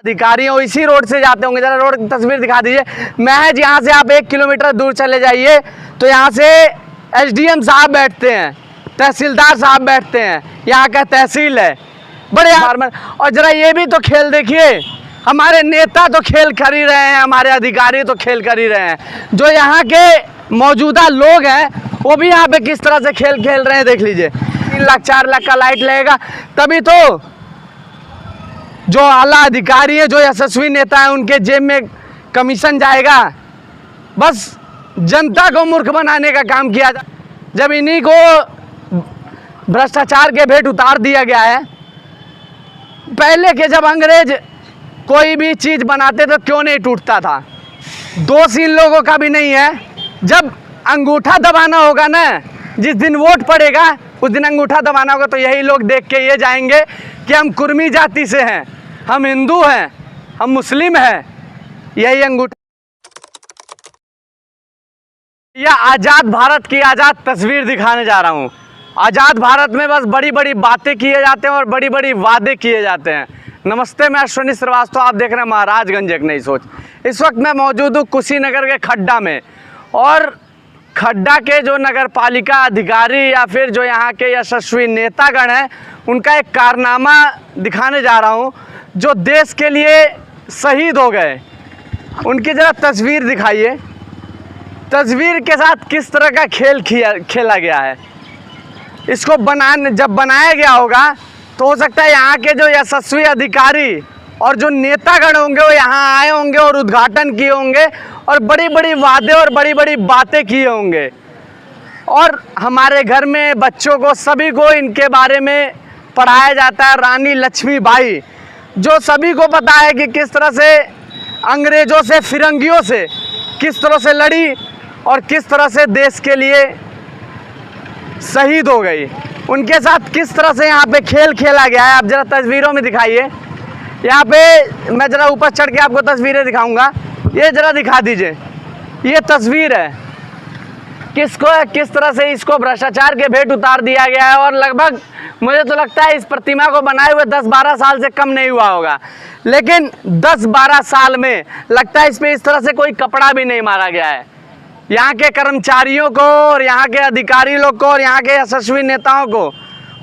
अधिकारी हो इसी रोड से जाते होंगे, जरा रोड की तस्वीर दिखा दीजिए। महज यहाँ से आप 1 किलोमीटर दूर चले जाइए तो यहाँ से एसडीएम साहब बैठते हैं, तहसीलदार साहब बैठते हैं, यहाँ का तहसील है बड़े फार्मर। और जरा ये भी तो खेल देखिए, हमारे नेता तो खेल कर ही रहे हैं, हमारे अधिकारी तो खेल कर ही रहे हैं, जो यहाँ के मौजूदा लोग हैं वो भी यहाँ पे किस तरह से खेल खेल रहे हैं। देख लीजिए 3 लाख 4 लाख का लाइट लगेगा तभी तो जो आला अधिकारी है, जो यशस्वी नेता है, उनके जेब में कमीशन जाएगा। बस जनता को मूर्ख बनाने का काम किया जा। जब इन्हीं को भ्रष्टाचार के भेंट उतार दिया गया है। पहले के जब अंग्रेज कोई भी चीज बनाते तो क्यों नहीं टूटता था? दोष इन लोगों का भी नहीं है। जब अंगूठा दबाना होगा ना, जिस दिन वोट पड़ेगा उस दिन अंगूठा दबाना होगा, तो यही लोग देख के ये जाएंगे कि हम कुर्मी जाति से हैं, हम हिंदू हैं, हम मुस्लिम हैं। यही अंगूठा। यह आज़ाद भारत की आज़ाद तस्वीर दिखाने जा रहा हूँ। आज़ाद भारत में बस बड़ी बड़ी बातें किए जाते हैं और बड़ी बड़ी वादे किए जाते हैं। नमस्ते, मैं अश्विनी श्रीवास्तव, आप देख रहे हैं महाराजगंज एक नई सोच। इस वक्त मैं मौजूद हूँ कुशीनगर के खड्डा में, और खड्डा के जो नगर पालिका अधिकारी या फिर जो यहाँ के यशस्वी नेतागण हैं, उनका एक कारनामा दिखाने जा रहा हूँ, जो देश के लिए शहीद हो गए। उनकी ज़रा तस्वीर दिखाइए। तस्वीर के साथ किस तरह का खेल खेला गया है। इसको जब बनाया गया होगा तो हो सकता है यहाँ के जो यशस्वी अधिकारी और जो नेतागण होंगे वो यहाँ आए होंगे और उद्घाटन किए होंगे और बड़ी बड़ी वादे और बड़ी बड़ी बातें किए होंगे। और हमारे घर में बच्चों को, सभी को इनके बारे में पढ़ाया जाता है। रानी लक्ष्मीबाई, जो सभी को पता है कि किस तरह से अंग्रेज़ों से, फिरंगियों से किस तरह से लड़ी और किस तरह से देश के लिए शहीद हो गई। उनके साथ किस तरह से यहाँ पे खेल खेला गया है, आप ज़रा तस्वीरों में दिखाइए। यहाँ पे मैं ज़रा ऊपर चढ़ के आपको तस्वीरें दिखाऊंगा, ये ज़रा दिखा दीजिए। ये तस्वीर है, किस तरह से इसको भ्रष्टाचार के भेंट उतार दिया गया है। और लगभग मुझे तो लगता है इस प्रतिमा को बनाए हुए 10-12 साल से कम नहीं हुआ होगा, लेकिन 10-12 साल में लगता है इस पर इस तरह से कोई कपड़ा भी नहीं मारा गया है। यहाँ के कर्मचारियों को और यहाँ के अधिकारी लोग को और यहाँ के यशस्वी नेताओं को,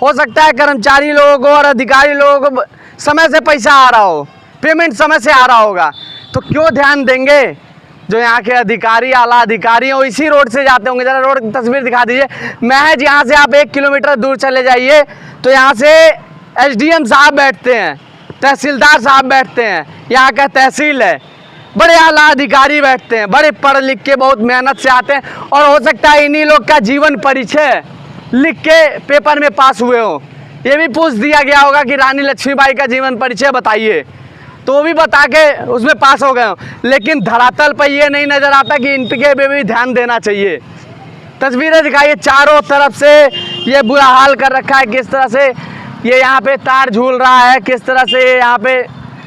हो सकता है कर्मचारी लोगों को और अधिकारी लोगों को समय से पैसा आ रहा हो, पेमेंट समय से आ रहा होगा, तो क्यों ध्यान देंगे? जो यहाँ के अधिकारी, आला अधिकारी हैं, वो इसी रोड से जाते होंगे। जरा रोड की तस्वीर दिखा दीजिए। महज यहाँ से आप 1 किलोमीटर दूर चले जाइए तो यहाँ से एसडीएम साहब बैठते हैं, तहसीलदार साहब बैठते हैं, यहाँ का तहसील है, बड़े आला अधिकारी बैठते हैं, बड़े पढ़ लिख के बहुत मेहनत से आते हैं। और हो सकता है इन्हीं लोग का जीवन परिचय लिख के पेपर में पास हुए हो। ये भी पूछ दिया गया होगा कि रानी लक्ष्मीबाई का जीवन परिचय बताइए, तो वो भी बता के उसमें पास हो गए हो। लेकिन धरातल पर ये नहीं नज़र आता कि इनके पे भी ध्यान देना चाहिए। तस्वीरें दिखाइए, चारों तरफ से ये बुरा हाल कर रखा है। किस तरह से ये यहाँ पे तार झूल रहा है, किस तरह से यहाँ पे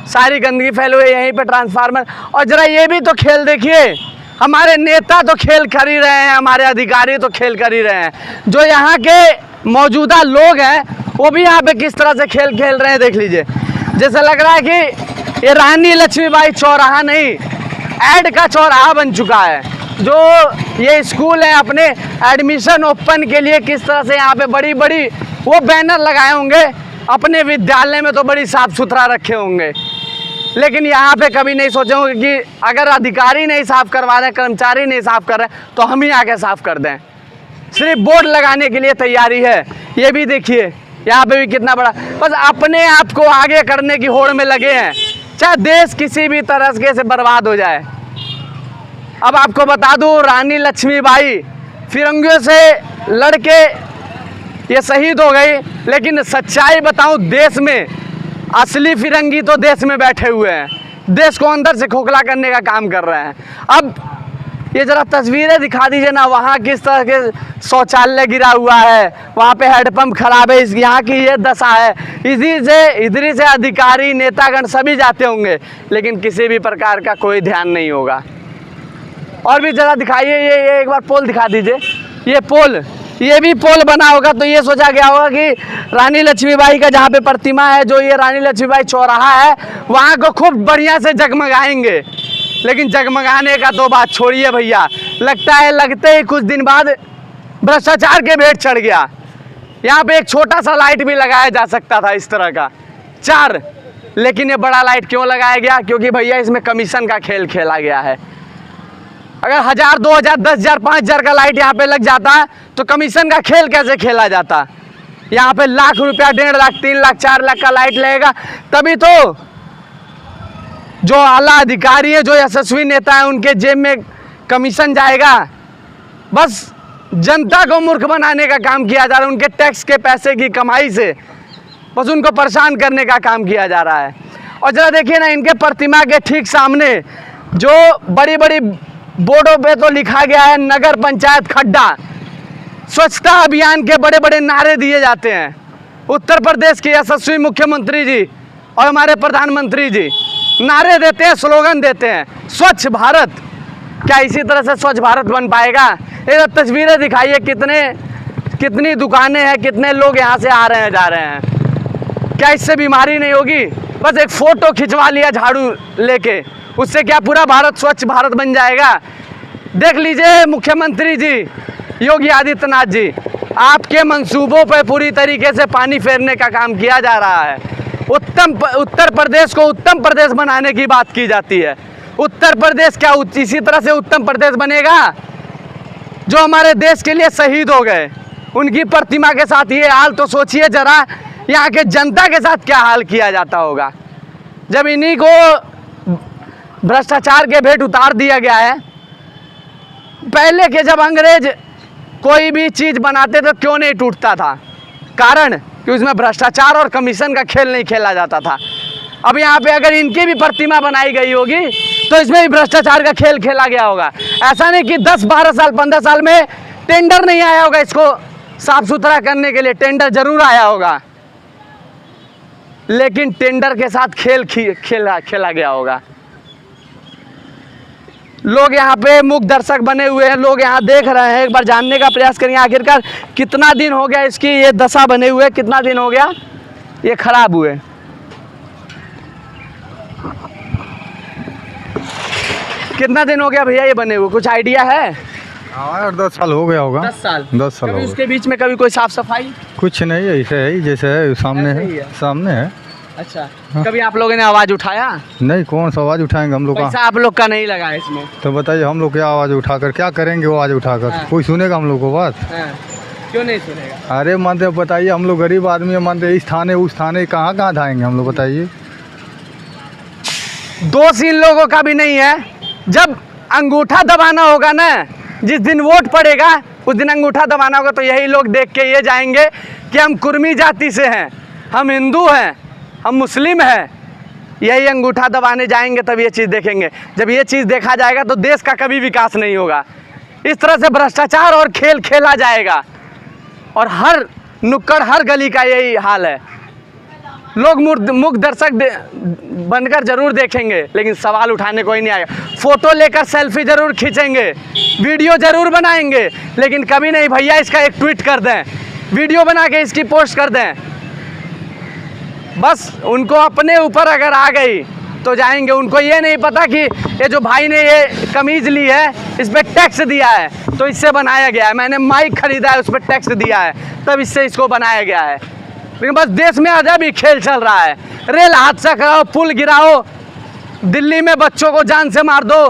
सारी गंदगी फैली हुई है, यहीं पे ट्रांसफार्मर। और ज़रा ये भी तो खेल देखिए, हमारे नेता तो खेल कर ही रहे हैं, हमारे अधिकारी तो खेल कर ही रहे हैं, जो यहाँ के मौजूदा लोग हैं वो भी यहाँ पे किस तरह से खेल खेल रहे हैं। देख लीजिए, जैसे लग रहा है कि ये रानी लक्ष्मीबाई चौराहा नहीं, ऐड का चौराहा बन चुका है। जो ये स्कूल है, अपने एडमिशन ओपन के लिए किस तरह से यहाँ पे बड़ी बड़ी वो बैनर लगाए होंगे, अपने विद्यालय में तो बड़ी साफ सुथरा रखे होंगे, लेकिन यहाँ पे कभी नहीं सोचे होंगे कि अगर अधिकारी नहीं साफ करवा रहे, कर्मचारी नहीं साफ कर रहे, तो हम ही आके साफ कर दें। सिर्फ बोर्ड लगाने के लिए तैयारी है। ये भी देखिए, यहाँ पे भी कितना बड़ा, बस अपने आप को आगे करने की होड़ में लगे हैं, चाहे देश किसी भी तरह से बर्बाद हो जाए। अब आपको बता दूं, रानी लक्ष्मीबाई फिरंगियों से लड़के ये शहीद हो गई, लेकिन सच्चाई बताऊं, देश में असली फिरंगी तो देश में बैठे हुए हैं, देश को अंदर से खोखला करने का काम कर रहे हैं। अब ये ज़रा तस्वीरें दिखा दीजिए ना, वहाँ किस तरह के शौचालय गिरा हुआ है, वहाँ पे हैंडपम्प खराब है, यहाँ की ये दशा है। इधर से अधिकारी, नेतागण सभी जाते होंगे, लेकिन किसी भी प्रकार का कोई ध्यान नहीं होगा। और भी ज़रा दिखाइए, ये एक बार पोल दिखा दीजिए। ये पोल ये भी पोल बना होगा तो ये सोचा गया होगा कि रानी लक्ष्मीबाई का जहाँ पे प्रतिमा है, जो ये रानी लक्ष्मीबाई चौराहा है, वहाँ को खूब बढ़िया से जगमगाएंगे। लेकिन जगमगाने का तो बात छोड़िए भैया, लगता है लगते ही कुछ दिन बाद भ्रष्टाचार के भेंट चढ़ गया। यहाँ पे एक छोटा सा लाइट भी लगाया जा सकता था इस तरह का 4, लेकिन ये बड़ा लाइट क्यों लगाया गया? क्योंकि भैया इसमें कमीशन का खेल खेला गया है। अगर 1000, 2000, 10,000, 5,000 का लाइट यहाँ पे लग जाता तो कमीशन का खेल कैसे खेला जाता? यहाँ पे लाख रुपया, 1.5 लाख, 3 लाख, 4 लाख का लाइट लगेगा, तभी तो जो आला अधिकारी है, जो यशस्वी नेता है, उनके जेब में कमीशन जाएगा। बस जनता को मूर्ख बनाने का काम किया जा रहा है, उनके टैक्स के पैसे की कमाई से बस उनको परेशान करने का काम किया जा रहा है। और जरा देखिए ना, इनके प्रतिमा के ठीक सामने जो बड़ी बड़ी बोर्डों पे तो लिखा गया है नगर पंचायत खड्डा। स्वच्छता अभियान के बड़े बड़े नारे दिए जाते हैं। उत्तर प्रदेश के यशस्वी मुख्यमंत्री जी और हमारे प्रधानमंत्री जी नारे देते हैं, स्लोगन देते हैं, स्वच्छ भारत। क्या इसी तरह से स्वच्छ भारत बन पाएगा? ये तस्वीरें दिखाइए, कितनी दुकानें हैं, कितने लोग यहाँ से आ रहे हैं, जा रहे हैं। क्या इससे बीमारी नहीं होगी? बस एक फ़ोटो खिंचवा लिया झाड़ू लेके, उससे क्या पूरा भारत स्वच्छ भारत बन जाएगा? देख लीजिए मुख्यमंत्री जी योगी आदित्यनाथ जी, आपके मंसूबों पर पूरी तरीके से पानी फेरने का काम किया जा रहा है। उत्तर प्रदेश को उत्तम प्रदेश बनाने की बात की जाती है। उत्तर प्रदेश क्या इसी तरह से उत्तम प्रदेश बनेगा? जो हमारे देश के लिए शहीद हो गए, उनकी प्रतिमा के साथ ये हाल, तो सोचिए जरा यहाँ के जनता के साथ क्या हाल किया जाता होगा। जब इन्हीं को भ्रष्टाचार के भेंट उतार दिया गया है। पहले के जब अंग्रेज कोई भी चीज़ बनाते तो क्यों नहीं टूटता था? कारण कि उसमें भ्रष्टाचार और कमीशन का खेल नहीं खेला जाता था। अब यहाँ पे अगर इनकी भी प्रतिमा बनाई गई होगी तो इसमें भी भ्रष्टाचार का खेल खेला गया होगा। ऐसा नहीं कि 10, 12 साल, 15 साल में टेंडर नहीं आया होगा इसको साफ सुथरा करने के लिए। टेंडर जरूर आया होगा, लेकिन टेंडर के साथ खेला गया होगा। लोग यहाँ पे मूक दर्शक बने हुए हैं, लोग यहाँ देख रहे हैं। एक बार जानने का प्रयास करेंगे आखिरकार कितना दिन हो गया इसकी ये दशा बने हुए, कितना दिन हो गया ये खराब हुए। कितना दिन हो गया भैया ये बने हुए, कुछ आइडिया है? हाँ, 10 साल हो गया होगा। 10 साल। 10 साल हो गए। उसके बीच में कभी कोई साफ सफाई? कुछ नहीं, ऐसे है जैसे है, सामने है, सामने है। अच्छा, कभी आप लोगों ने आवाज उठाया? नहीं, कौन सा आवाज उठाएंगे हम लोग? पैसा आप लोग का नहीं लगा इसमें तो बताइए, हम लोग क्या आवाज उठाकर क्या करेंगे? वो आवाज उठाकर कोई सुनेगा हम लोग को बात? क्यों नहीं सुनेगा? अरे मानते बताइए, हम लोग गरीब आदमी है, मानते इस थाने उस थाने कहाँ धाएंगे हम लोग, बताइए। दोष इन लोगों का भी नहीं है। जब अंगूठा दबाना होगा ना, जिस दिन वोट पड़ेगा उस दिन अंगूठा दबाना होगा, तो यही लोग देख के ये जाएंगे कि हम कुर्मी जाति से हैं, हम हिंदू हैं, हम मुस्लिम हैं। यही अंगूठा दबाने जाएंगे, तब ये चीज़ देखेंगे। जब ये चीज़ देखा जाएगा तो देश का कभी विकास नहीं होगा। इस तरह से भ्रष्टाचार और खेल खेला जाएगा और हर नुक्कड़, हर गली का यही हाल है। लोग मूक दर्शक बनकर जरूर देखेंगे, लेकिन सवाल उठाने कोई नहीं आएगा। फोटो लेकर सेल्फी जरूर खींचेंगे, वीडियो जरूर बनाएंगे, लेकिन कभी नहीं भैया इसका एक ट्वीट कर दें, वीडियो बना के इसकी पोस्ट कर दें। बस उनको अपने ऊपर अगर आ गई तो जाएंगे। उनको ये नहीं पता कि ये जो भाई ने ये कमीज़ ली है, इस पर टैक्स दिया है, तो इससे बनाया गया है। मैंने माइक खरीदा है, उस पर टैक्स दिया है, तब इससे इसको बनाया गया है। लेकिन बस देश में अजब ही खेल चल रहा है। रेल हादसा कराओ, पुल गिराओ, दिल्ली में बच्चों को जान से मार दो,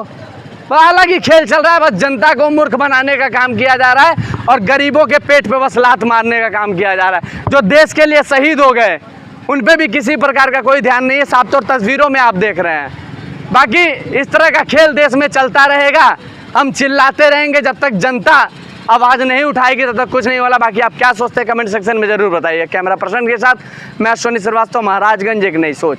अलग ही खेल चल रहा है। बस जनता को मूर्ख बनाने का काम किया जा रहा है और गरीबों के पेट पे बस लात मारने का काम किया जा रहा है। जो देश के लिए शहीद हो गए उन पे भी किसी प्रकार का कोई ध्यान नहीं है। साफ तौर तस्वीरों में आप देख रहे हैं। बाकी इस तरह का खेल देश में चलता रहेगा। हम चिल्लाते रहेंगे जब तक जनता आवाज़ नहीं उठाएगी, तब तक कुछ नहीं वाला। बाकी आप क्या सोचते हैं कमेंट सेक्शन में ज़रूर बताइए। कैमरा पर्सन के साथ मैं अश्विनी श्रीवास्तव, महाराजगंज एक नई सोच।